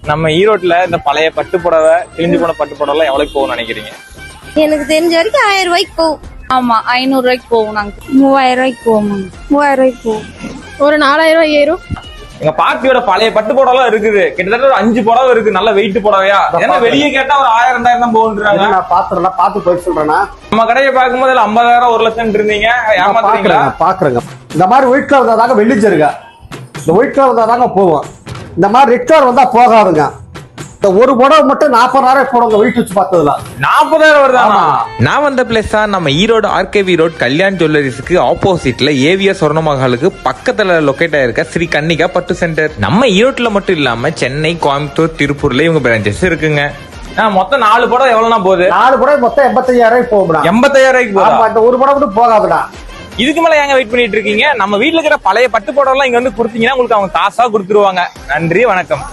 நம்ம ஈரோட்ல இந்த பழைய பட்டு புடவை, கிழிஞ்சு போன பட்டு புடவை எல்லாம் எவ்வளவு போகும்னு நினைக்கிறீங்க? எனக்கு தெரிஞ்ச வரைக்கும் 1000 ரூபாய்க்கு போகும். ஆமா 500 ரூபாய்க்கு போகும். நாங்க 3000 ரூபாய்க்கு போவோம். 3000 ரூபாய்க்கு போகும். ஒரு 4000 ரூபாய் ஏறும். எங்க பாட்டியோட பழைய பட்டு புடவை எல்லாம் இருக்குது. கிட்டத்தட்ட ஒரு 5 புடவை இருக்கு. நல்ல வெயிட் புடவையா. ஏன்னா வெளியே கேட்டா ஒரு 1000 2000 தான் போகுன்றாங்க. நான் பாத்துறேன், பார்த்து போய் சொல்றேன்னா நம்ம கடையை பார்க்கும்போது 50,000 1 லட்சம் இருந்தீங்க. ஏமாத்துறீங்களா? பாக்குறேங்க. இந்த மாதிரி ஒயிட் கலர் இருந்தாதாங்க வெளிச்சிருங்க. இந்த ஒயிட் கலர் இருந்தாதாங்க போவோம். இந்த மாதிரி ரெட் கலர் வந்தா போகாதுங்க. இந்த ஒரு புடவை மட்டும் 40,000 போடுங்க. வெயிட் வச்சு பார்த்ததுல 40,000 வருதாமா? நான் வந்த பிளேஸ் தான் நம்ம ஈரோடு ஆர்கேவி ரோட் கல்யாண் ஜுவல்லரிஸ்க்கு ஆப்போசிட்ல ஏவிஎஸ் சொர்ணமஹாலுக்கு பக்கத்துல லொகேட் ஆயிருக்க ஸ்ரீ கன்னிகா பட்டு சென்டர். நம்ம ஈரோட்ல மட்டும் இல்லாம சென்னை, கோயம்புத்தூர், திருப்பூர்ல இவங்க பிரான்ச்சஸ் இருக்குங்க. மொத்தம் 4 புடவை எவ்வளவுனா போகுது? 4 புடவை மொத்தம் 85,000 போகும்டா. 85,000 போகுதா? இந்த ஒரு புடவை மட்டும் போகாதுடா. இதுக்கு மேல ஏங்க வெயிட் பண்ணிட்டு இருக்கீங்க? நம்ம வீட்டுல இருக்கிற பழைய பட்டு புடவை எல்லாம் இங்க வந்து கொடுத்தீங்கன்னா உங்களுக்கு அவங்க காசா கொடுத்துருவாங்க. நன்றி, வணக்கம்.